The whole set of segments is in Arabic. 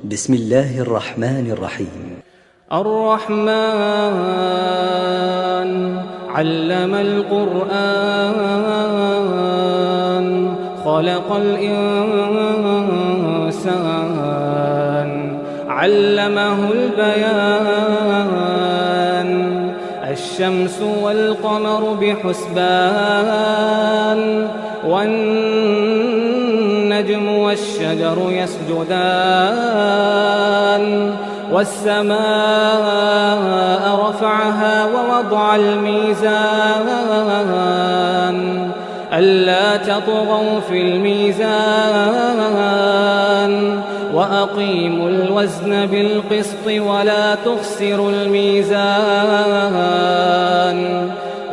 بسم الله الرحمن الرحيم. الرحمن علم القرآن خلق الإنسان علمه البيان الشمس والقمر بحسبان والنجم والشجر يسجدان والسماء رفعها ووضع الميزان ألا تطغوا في الميزان وأقيموا الوزن بالقسط ولا تخسروا الميزان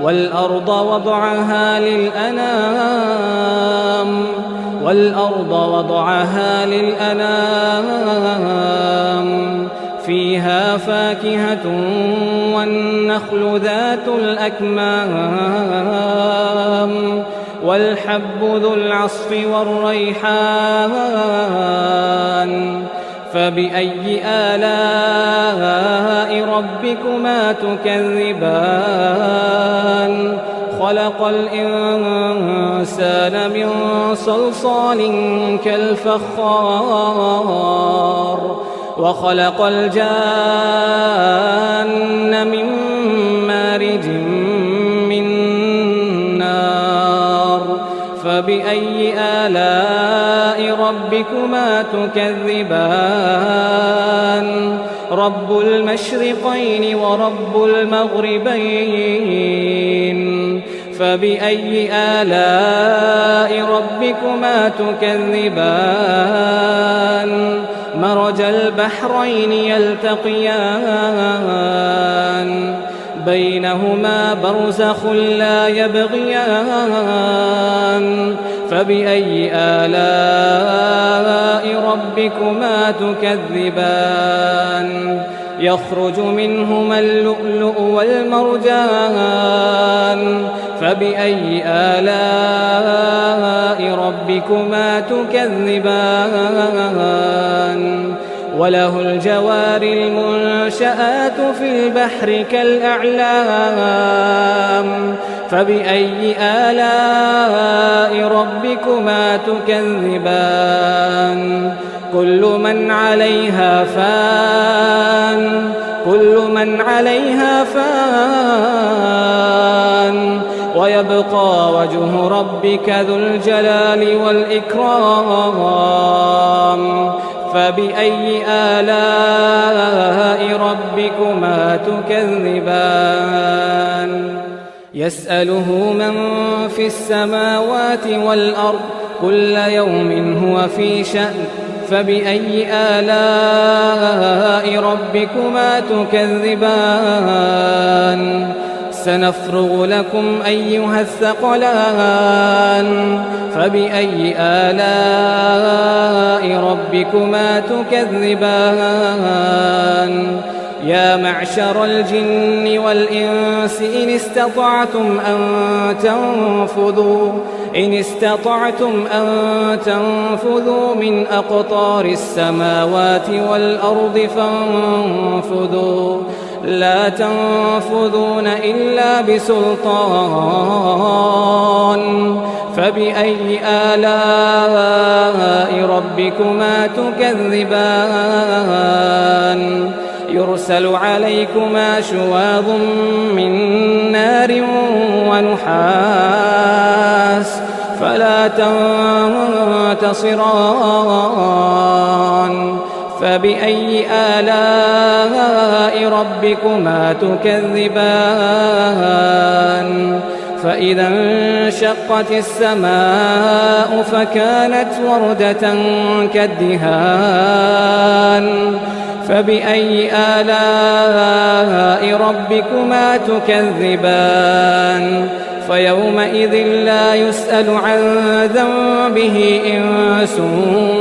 والأرض وضعها للأنام فيها فاكهة والنخل ذات الأكمام والحب ذو العصف والريحان فبأي آلاء ربكما تكذبان خلق الإنسان من صلصال كالفخار وخلق الجان من مارج من نار فبأي آلاء ربكما تكذبان رب المشرقين ورب المغربين فبأي آلاء ربكما تكذبان مرج البحرين يلتقيان بينهما برزخ لا يبغيان فبأي آلاء ربكما تكذبان يخرج منهما اللؤلؤ والمرجان فبأي آلاء ربكما تكذبان وله الجوار المنشآت في البحر كالأعلام فبأي آلاء ربكما تكذبان كل من عليها فان ويبقى وجه ربك ذو الجلال والإكرام فبأي آلاء ربكما تكذبان يسأله من في السماوات والأرض كل يوم هو في شأن فبأي آلاء ربكما تكذبان سنفرغ لكم أيها الثقلان فبأي آلاء ربكما تكذبان يا معشر الجن والإنس إن استطعتم أن تنفذوا من أقطار السماوات والأرض فانفذوا لا تنفذون إلا بسلطان فبأي آلاء ربكما تكذبان يرسل عليكما شواظ من نار ونحاس فلا تنتصران فبأي آلاء ربكما تكذبان فإذا انشقت السماء فكانت وردة كالدهان فبأي آلاء ربكما تكذبان فيومئذ لا يسأل عن ذنبه إنس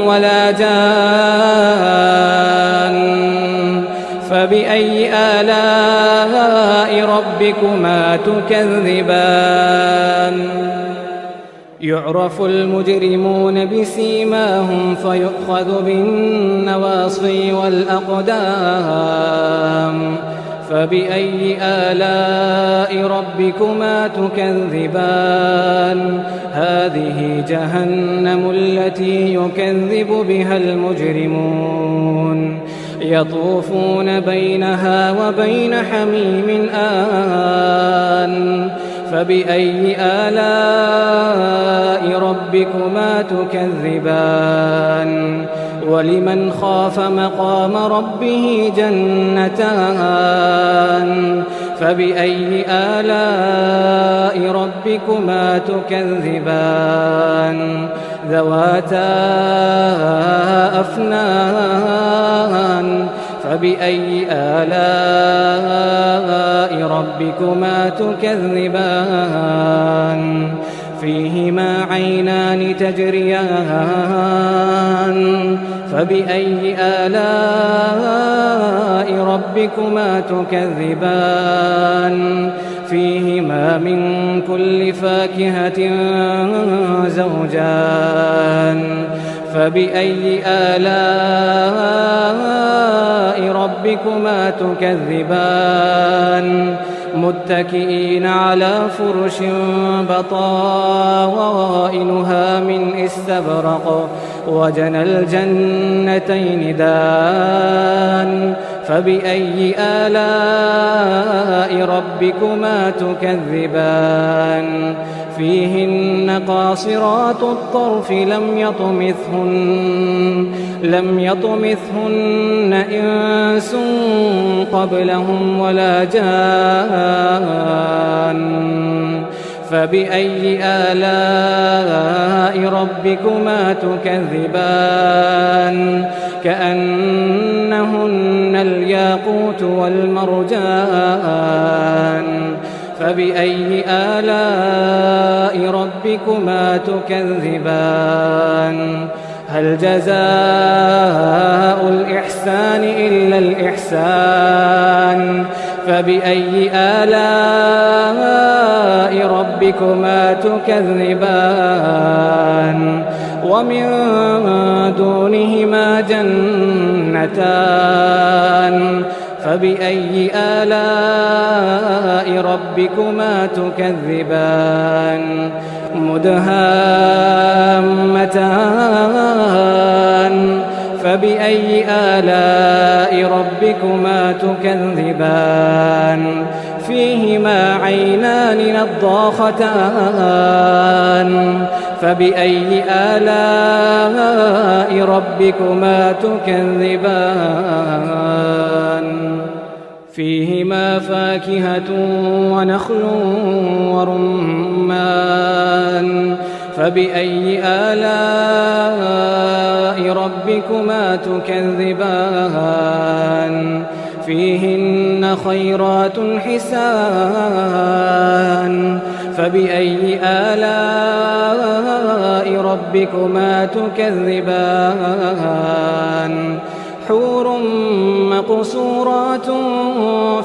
ولا جان فبأي آلاء ربكما تكذبان يعرف المجرمون بسيماهم فيؤخذ بالنواصي والأقدام فبأي آلاء ربكما تكذبان هذه جهنم التي يكذب بها المجرمون يطوفون بينها وبين حميم آن فبأي آلاء ربكما تكذبان ولمن خاف مقام ربه جنتان فبأي آلاء ربكما تكذبان ذواتا أفنان فبأي آلاء ربكما تكذبان فيهما عينان تجريان فبأي آلاء ربكما تكذبان فيهما من كل فاكهة زوجان فبأي آلاء ربكما تكذبان متكئين على فرش بطائنها من استبرق وجنى الجنتين دان فبأي آلاء ربكما تكذبان فيهن قاصرات الطرف لم يطمثهن إنس قبلهم ولا جان فبأي آلاء ربكما تكذبان كأنهن الياقوت والمرجان فبأي آلاء ربكما تكذبان هل جزاء الإحسان إلا الإحسان فبأي آلاء ربكما تكذبان ومن دونهما جنتان فبأي آلاء ربكما تكذبان مدهامتان فبأي آلاء ربكما تكذبان فيهما عينان نضاختان فبأي آلاء ربكما تكذبان فيهما فاكهة ونخل ورمان فبأي آلاء ربكما تكذبان فيهن خيرات حسان فبأي آلاء ربكما تكذبان حور مقصورات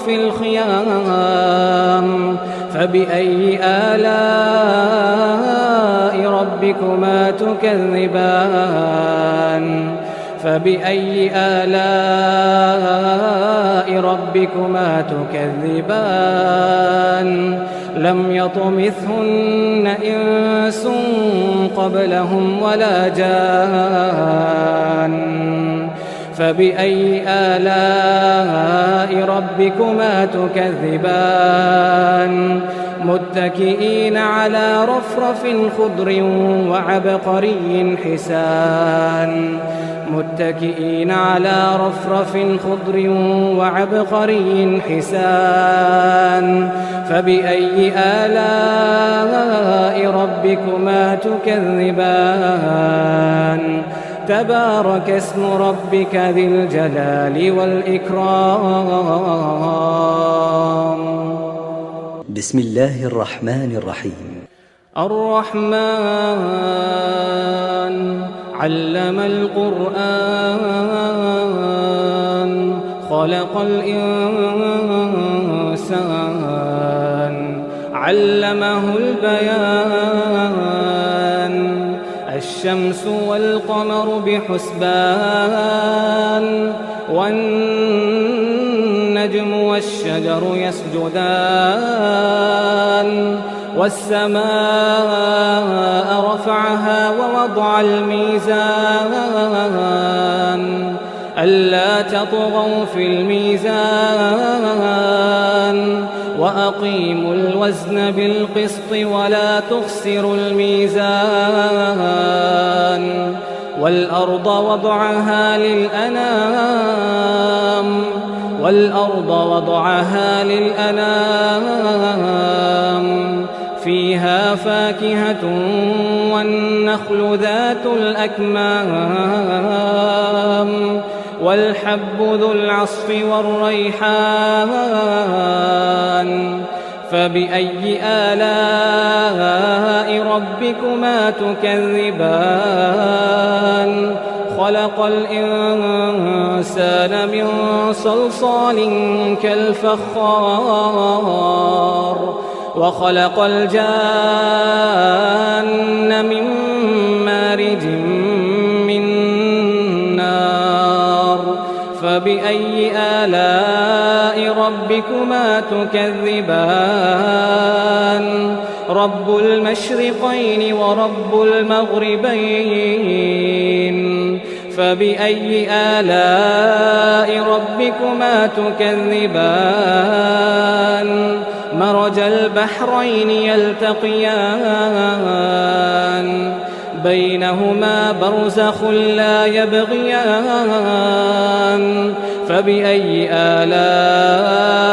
في الخيام فبأي آلاء ربكما تكذبان فبأي آلاء ربكما تكذبان لم يطمثهن إنس قبلهم ولا جان فبأي آلاء ربكما تكذبان متكئين على رفرف خضر وعبقري حسان متكئين على رفرف خضر وعبقري حسان فبأي آلاء ربكما تكذبان تبارك اسم ربك ذي الجلال والإكرام بسم الله الرحمن الرحيم الرحمن علم القرآن خلق الإنسان علمه البيان الشمس والقمر بحسبان والنجم والشجر يسجدان والسماء رفعها ووضع الميزان ألا تطغوا في الميزان وأقيموا الوزن بالقسط ولا تخسروا الميزان والأرض وضعها للأنام فيها فاكهة والنخل ذات الأكمام والحب ذو العصف والريحان فبأي آلاء ربكما تكذبان خلق الإنسان من صلصال كالفخار وخلق الجان من مارج من نار فبأي آلاء ربكما تكذبان رب المشرقين ورب المغربين فبأي آلاء ربكما تكذبان مرج البحرين يلتقيان بينهما برزخ لا يبغيان فبأي آلاء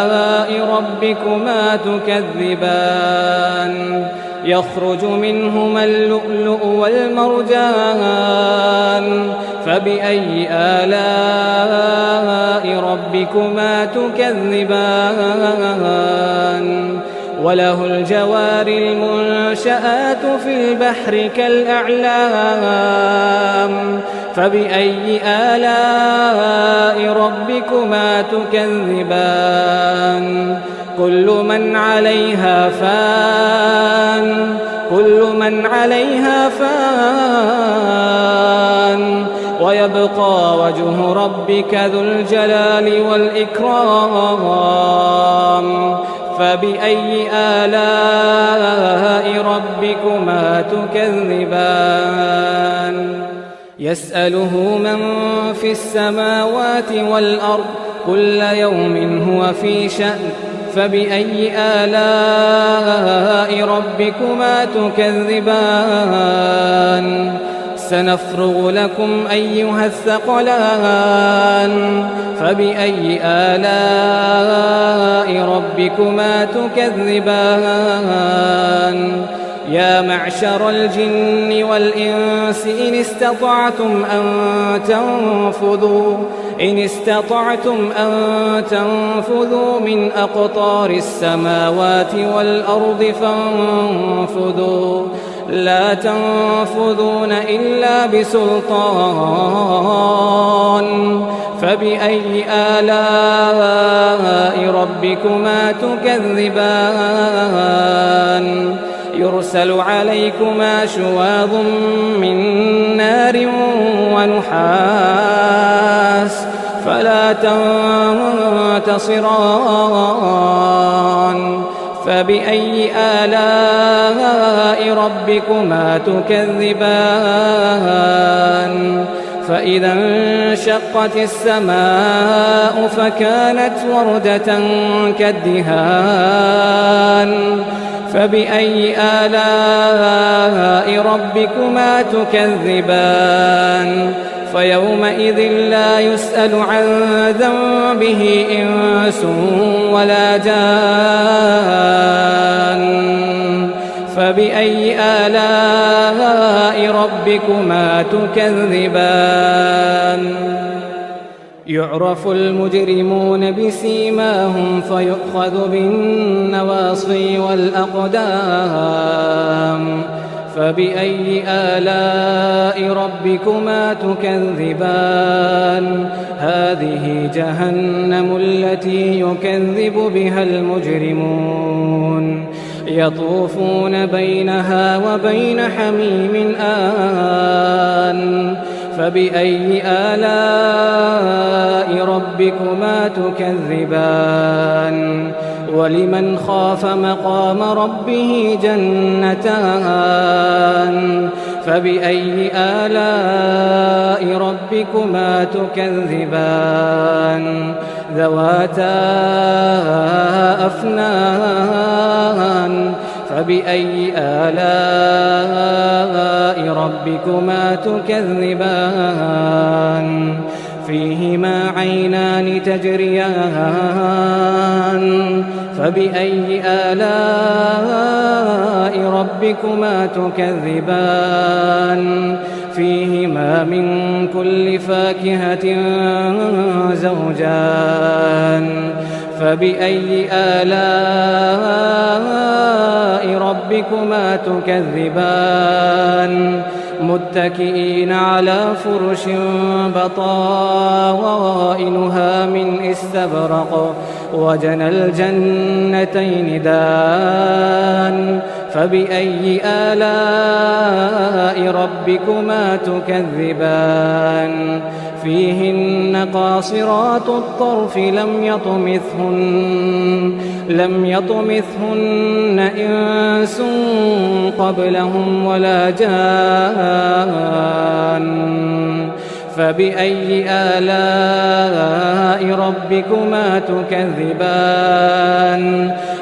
ربكما تكذبان يخرج منهما اللؤلؤ والمرجان فبأي آلاء ربكما تكذبان وله الجوار المنشآت في البحر كالأعلام فبأي آلاء ربكما تكذبان كل من عليها فان ويبقى وجه ربك ذو الجلال والإكرام فبأي آلاء ربكما تكذبان يسأله من في السماوات والأرض كل يوم هو في شأن فبأي آلاء ربكما تكذبان سنفرغ لكم أيها الثقلان فبأي آلاء ربكما تكذبان يا معشر الجن والإنس إن استطعتم أن تنفذوا من أقطار السماوات والأرض فانفذوا لا تنفذون إلا بسلطان فبأي آلاء ربكما تكذبان يرسل عليكما شواظ من نار ونحاس فلا تنتصران فبأي آلاء ربكما تكذبان فإذا انشقت السماء فكانت وردة كالدهان فبأي آلاء ربكما تكذبان فيومئذ لا يسأل عن ذنبه إنس ولا جان فبأي آلاء ربكما تكذبان يعرف المجرمون بسيماهم فيؤخذ بالنواصي والأقدام فبأي آلاء ربكما تكذبان هذه جهنم التي يكذب بها المجرمون يطوفون بينها وبين حميم آن فبأي آلاء ربكما تكذبان ولمن خاف مقام ربه جنتان فبأي آلاء ربكما تكذبان ذواتا أفنان فبأي آلاء ربكما تكذبان فيهما عينان تجريان فبأي آلاء ربكما تكذبان فيهما من كل فاكهة زوجان فبأي آلاء ربكما تكذبان متكئين على فرش بطائنها من استبرق وجنى الجنتين دان فبأي آلاء ربكما تكذبان فيهن قاصرات الطرف لم يطمثهن إنس قبلهم ولا جان فبأي آلاء ربكما تكذبان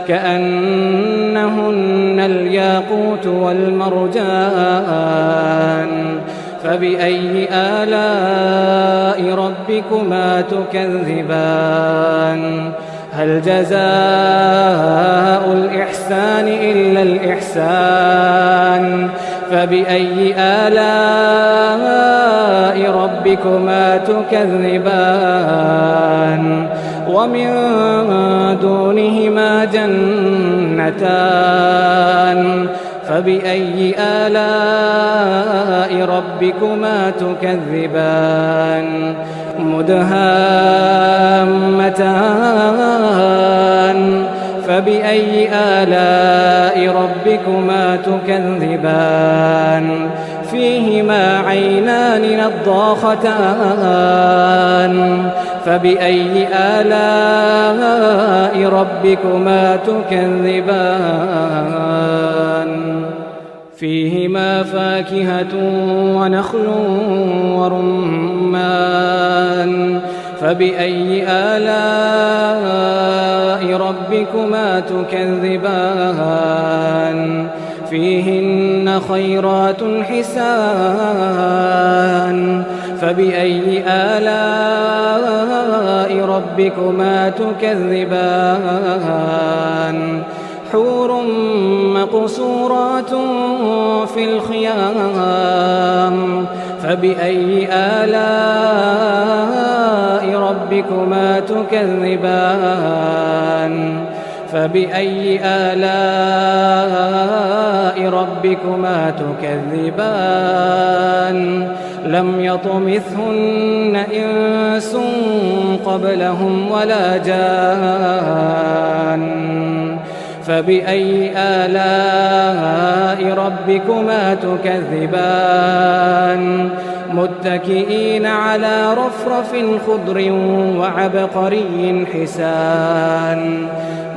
كأنهن الياقوت والمرجان فبأي آلاء ربكما تكذبان هل جزاء الإحسان إلا الإحسان فبأي آلاء ربكما تكذبان ومن دونهما جنتان فبأي آلاء ربكما تكذبان مدهامتان فبأي آلاء ربكما تكذبان فيهما عينان نضاختان فبأي آلاء ربكما تكذبان فيهما فاكهة ونخل ورمان فبأي آلاء ربكما تكذبان فيهن خيرات حسان فبأي آلاء ربكما تكذبان حور مقصورات في الخيام فبأي آلاء ربكما تكذبان فبأي آلاء ربكما تكذبان لم يطمثهن إنس قبلهم ولا جان فبأي آلاء ربكما تكذبان متكئين على رفرف خضر وعبقري حسان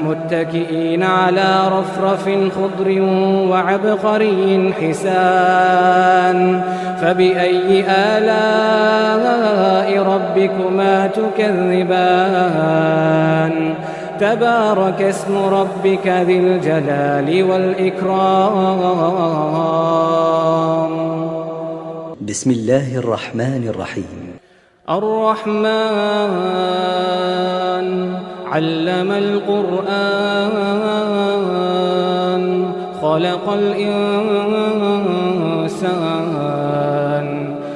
متكئين على رفرف خضر وعبقري حسان فبأي آلاء ربكما تكذبان تبارك اسم ربك ذي الجلال والإكرام بسم الله الرحمن الرحيم الرحمن علم القرآن خلق الإنسان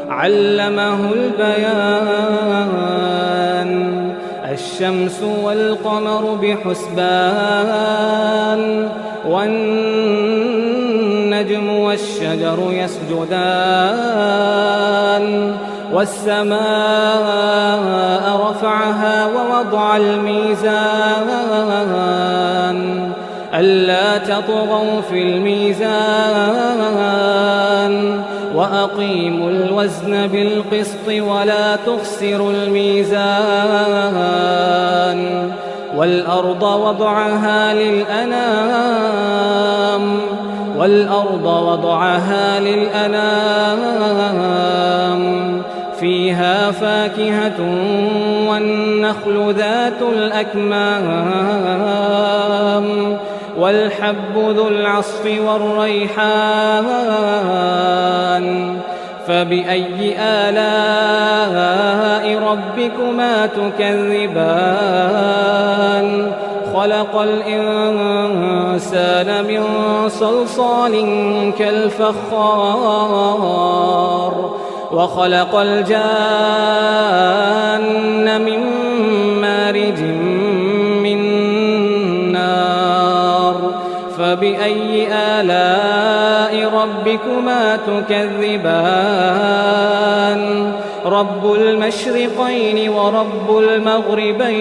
علمه البيان الشمس والقمر بحسبان والنجم والشجر يسجدان والسماء رفعها ووضع الميزان ألا تطغوا في الميزان وأقيموا الوزن بالقسط ولا تخسروا الميزان والأرض وضعها للأنام فيها فاكهة والنخل ذات الأكمام والحب ذو العصف والريحان فبأي آلاء ربكما تكذبان خلق الإنسان من صلصال كالفخار وخلق الجان من مارج من نار فبأي آلاء ربكما تكذبان رب المشرقين ورب المغربين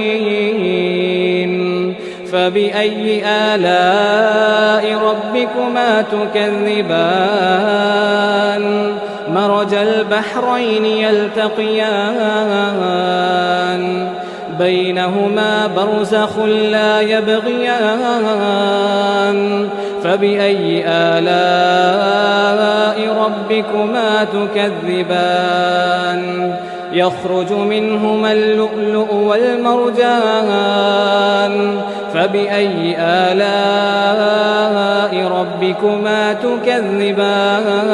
فبأي آلاء ربكما تكذبان مرج البحرين يلتقيان بينهما برزخ لا يبغيان فبأي آلاء ربكما تكذبان يخرج منهما اللؤلؤ والمرجان فبأي آلاء ربكما تكذبان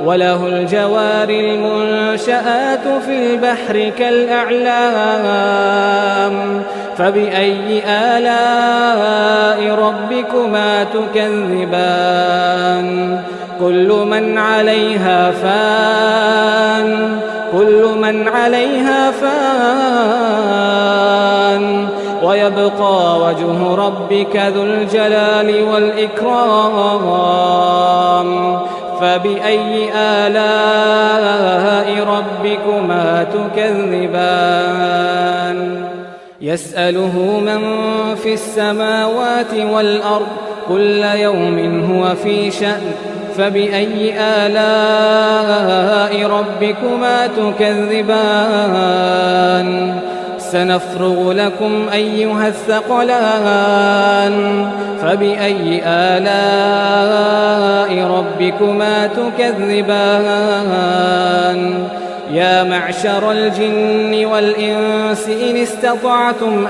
وله الجوار المنشآت في البحر كالأعلام فبأي آلاء ربكما تكذبان كل من عليها فان ويبقى وجه ربك ذو الجلال والإكرام فبأي آلاء ربكما تكذبان يسأله من في السماوات والأرض كل يوم هو في شأن فبأي آلاء ربكما تكذبان سنفرغ لكم أيها الثقلان فبأي آلاء ربكما تكذبان يا معشر الجن والإنس إن استطعتم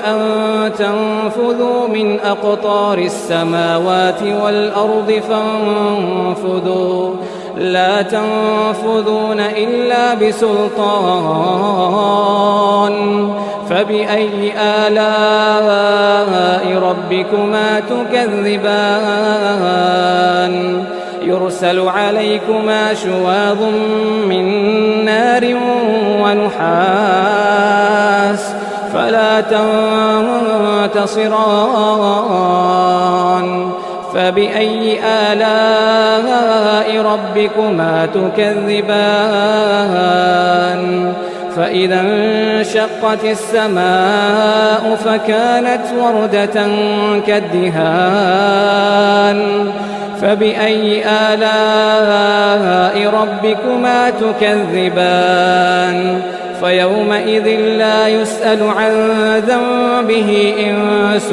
أن تنفذوا من أقطار السماوات والأرض فانفذوا لا تنفذون إلا بسلطان فبأي آلاء ربكما تكذبان يرسل عليكما شواظ من نار ونحاس فلا تنتصران فبأي آلاء ربكما تكذبان فإذا انشقت السماء فكانت وردة كالدهان فبأي آلاء ربكما تكذبان فيومئذ لا يسأل عن ذنبه إنس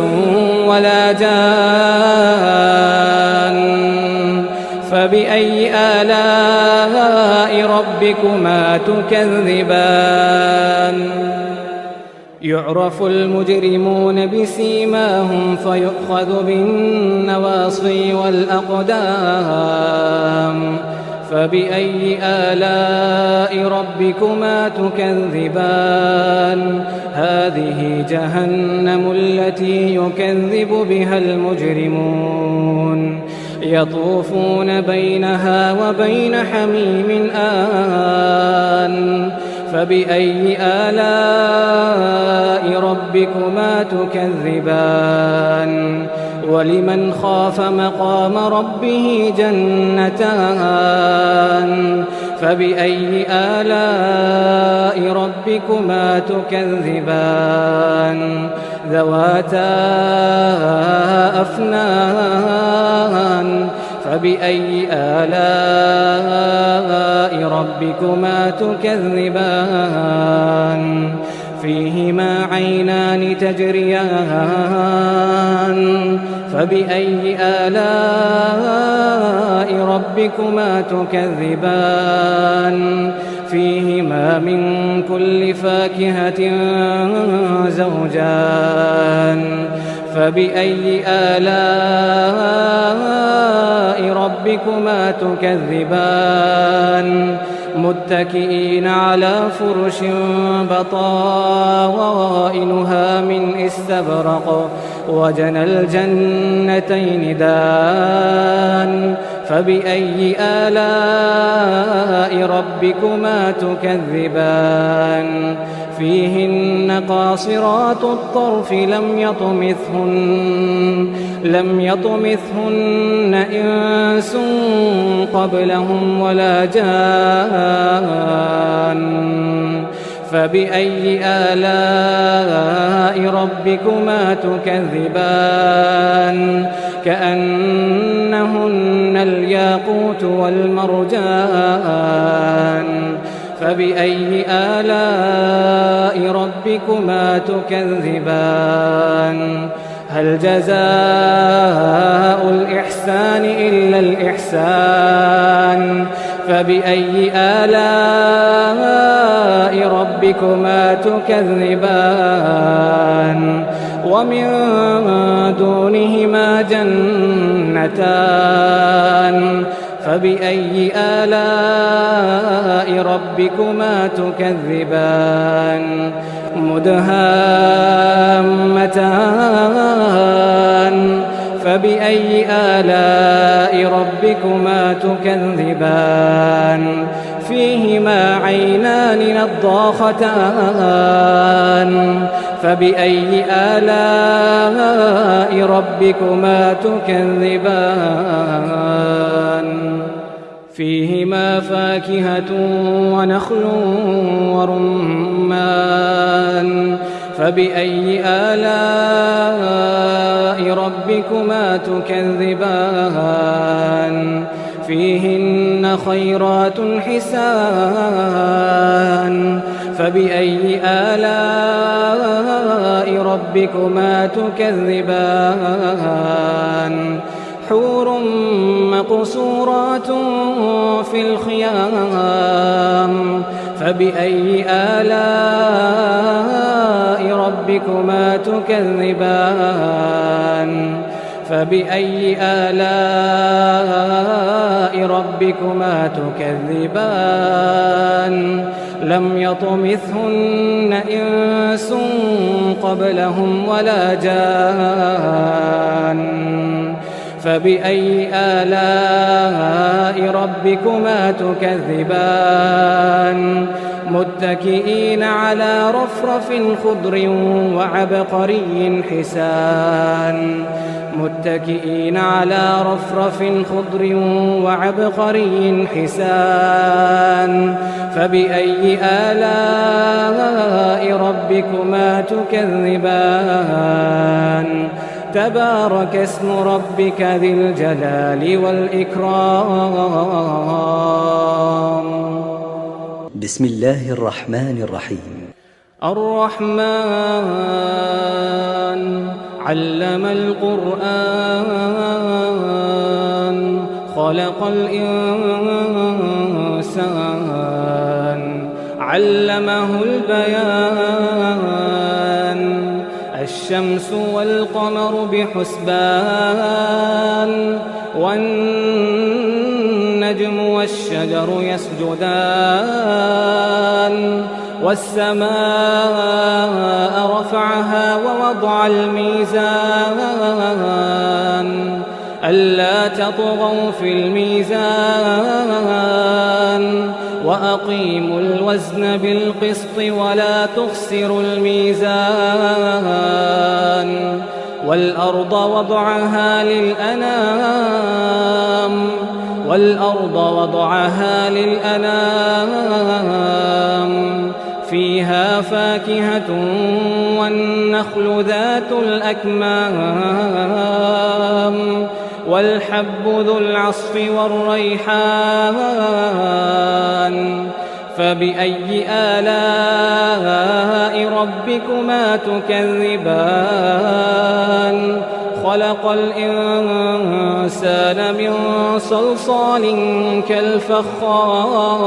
ولا جان فبأي آلاء ربكما تكذبان يعرف المجرمون بسيماهم فيؤخذ بالنواصي والأقدام فبأي آلاء ربكما تكذبان هذه جهنم التي يكذب بها المجرمون يطوفون بينها وبين حميم آن فبأي آلاء ربكما تكذبان ولمن خاف مقام ربه جنتان فبأي آلاء ربكما تكذبان ذواتا أفنان فبأي آلاء ربكما تكذبان فيهما عينان تجريان فبأي آلاء ربكما تكذبان فيهما من كل فاكهة زوجان فبأي آلاء ربكما تكذبان متكئين على فرش بطائنها من استبرق وجنى الجنتين دان فبأي آلاء ربكما تكذبان فيهن قاصرات الطرف لم يطمثهن إنس قبلهم ولا جان فبأي آلاء ربكما تكذبان كأنهن الياقوت والمرجان فبأي آلاء ربكما تكذبان هل جزاء الإحسان إلا الإحسان فبأي آلاء ربكما تكذبان ومن دونهما جنتان فبأي آلاء ربكما تكذبان مدهامتان فبأي آلاء ربكما تكذبان فيهما عينان نضاختان فبأي آلاء ربكما تكذبان فيهما فاكهة ونخل ورمان فبأي آلاء ربكما تكذبان فيهن خيرات حسان فبأي آلاء ربكما تكذبان حور مقصورات في الخيام فبأي آلاء ربكما تكذبان فبأي آلاء ربكما تكذبان لم يطمثهن إنس قبلهم ولا جان فبأي آلاء ربكما تكذبان متكئين على رفرف خضر وعبقري حسان متكئين على رفرف خضر وعبقري حسان فبأي آلاء ربكما تكذبان تبارك اسم ربك ذي الجلال والإكرام بسم الله الرحمن الرحيم الرحمن علم القرآن خلق الإنسان علمه البيان الشمس والقمر بحسبان والنجم والشجر يسجدان والسماء رفعها ووضع الميزان ألا تطغوا في الميزان وأقيموا الوزن بالقسط ولا تخسروا الميزان والأرض وضعها للأنام والأرض وضعها للأنام فيها فاكهة والنخل ذات الأكمام والحب ذو العصف والريحان فبأي آلاء ربكما تكذبان خلق الإنسان من صلصال كالفخار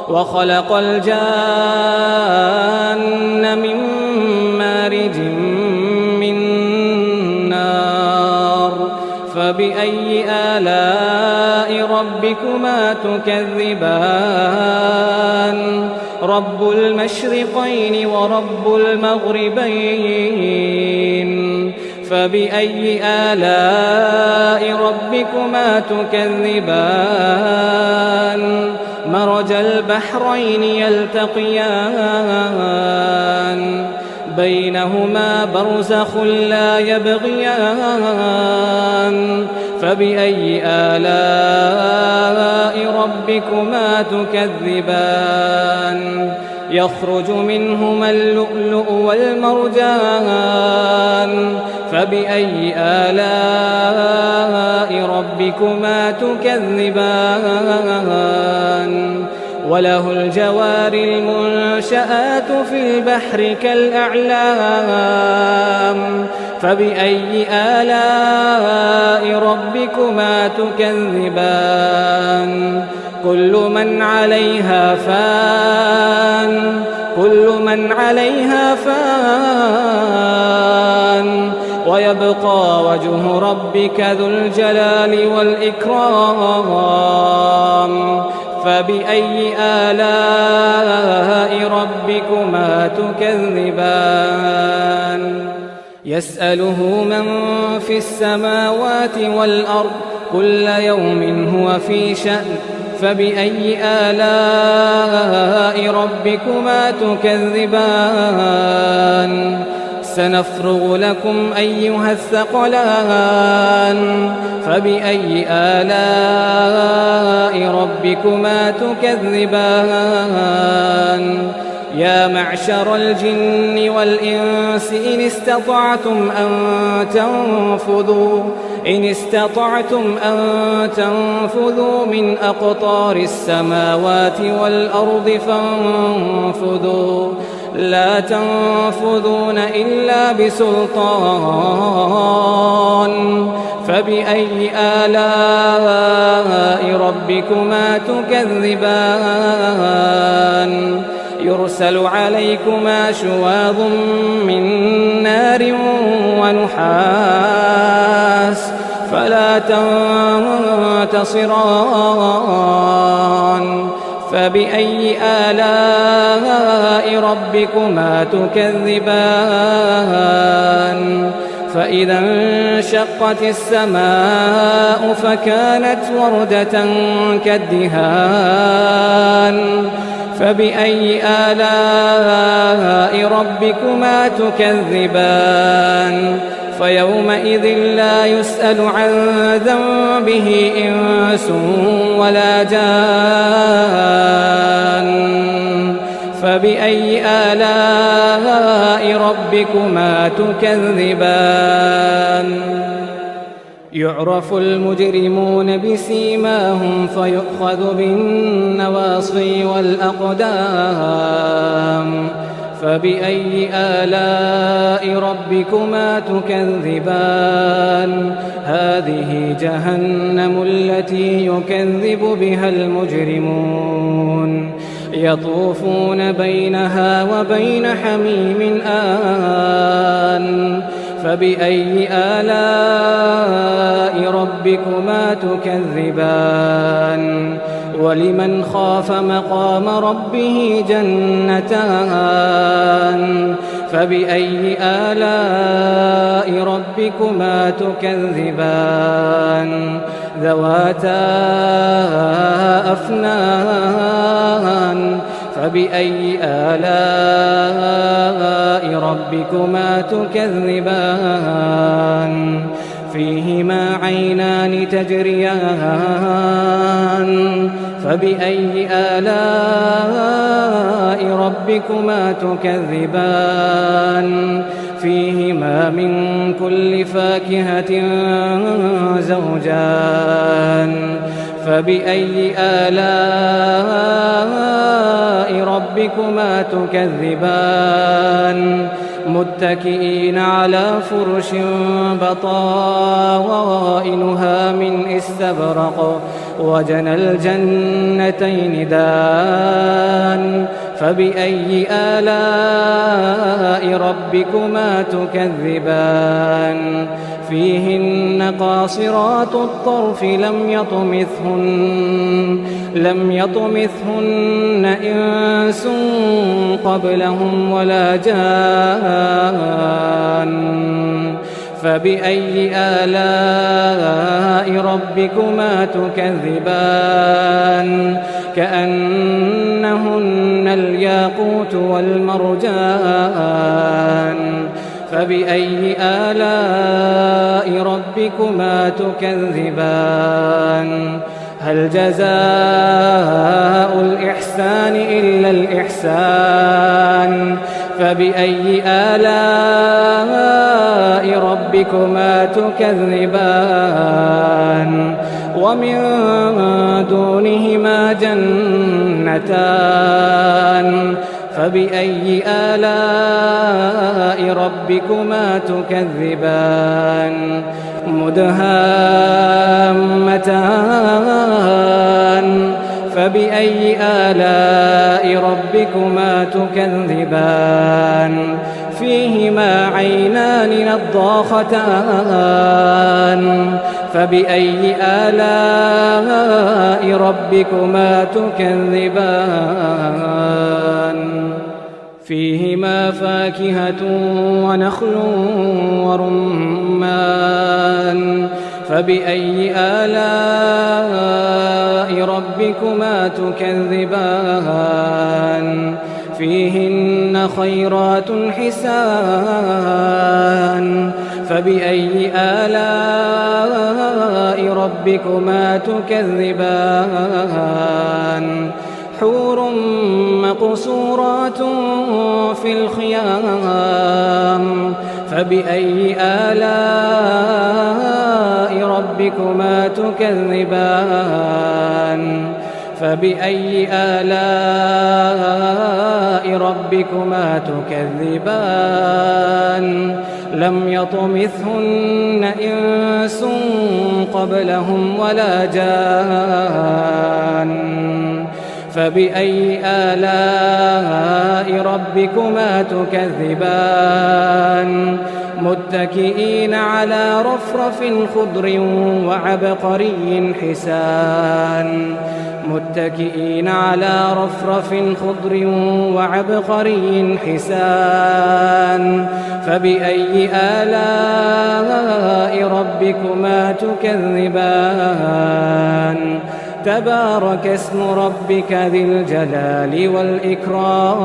وخلق الجان من مارج من نار فبأي آلاء ربكما تكذبان رب المشرقين ورب المغربين فبأي آلاء ربكما تكذبان مرج البحرين يلتقيان بينهما برزخ لا يبغيان فبأي آلاء ربكما تكذبان يخرج منهما اللؤلؤ والمرجان فبأي آلاء ربكما تكذبان وله الجوار المنشآت في البحر كالأعلام فبأي آلاء ربكما تكذبان كل من عليها فان ويبقى وجه ربك ذو الجلال والإكرام فبأي آلاء ربكما تكذبان يسأله من في السماوات والأرض كل يوم هو في شأن فبأي آلاء ربكما تكذبان سنفرغ لكم أيها الثقلان فبأي آلاء ربكما تكذبان يا معشر الجن والإنس إن استطعتم أن تنفذوا من أقطار السماوات والأرض فانفذوا لا تنفذون إلا بسلطان فبأي آلاء ربكما تكذبان يرسل عليكما شواظ من نار ونحاس فلا تنتصران فبأي آلاء ربكما تكذبان فإذا انشقت السماء فكانت وردة كالدهان فبأي آلاء ربكما تكذبان فيومئذ لا يسأل عن ذنبه إنس ولا جان فبأي آلاء ربكما تكذبان يعرف المجرمون بسيماهم فيؤخذ بالنواصي والأقدام فبأي آلاء ربكما تكذبان هذه جهنم التي يكذب بها المجرمون يطوفون بينها وبين حميم آن فبأي آلاء ربكما تكذبان ولمن خاف مقام ربه جنتان فبأي آلاء ربكما تكذبان ذواتا أفنان فبأي آلاء ربكما تكذبان فيهما عينان تجريان فبأي آلاء ربكما تكذبان فيهما من كل فاكهة زوجان فبأي آلاء ربكما تكذبان متكئين على فرش بطائنها من استبرق وجنى الجنتين دان فبأي آلاء ربكما تكذبان فيهن قاصرات الطرف لم يطمثهن إنس قبلهم ولا جان فبأي آلاء ربكما تكذبان كأنهن الياقوت والمرجان فبأي آلاء ربكما تكذبان هل جزاء الإحسان إلا الإحسان فبأي آلاء ربكما تكذبان ومن دونهما جنتان فبأي آلاء ربكما تكذبان مدهامتان فبأي آلاء ربكما تكذبان فيهما عينان نضاختان فبأي آلاء ربكما تكذبان فيهما فاكهة ونخل ورمان فبأي آلاء ربكما تكذبان فيهن خيرات حسان فبأي آلاء ربكما تكذبان حور مقصورات في الخيام فبأي آلاء ربكما تكذبان فبأي آلاء ربكما تكذبان لم يطمثهن إنس قبلهم ولا جان فبأي آلاء ربكما تكذبان متكئين على رفرف خضر وعبقري حسان متكئين على رفرف خضر وعبقري حسان فبأي آلاء ربكما تكذبان تبارك اسم ربك ذي الجلال والإكرام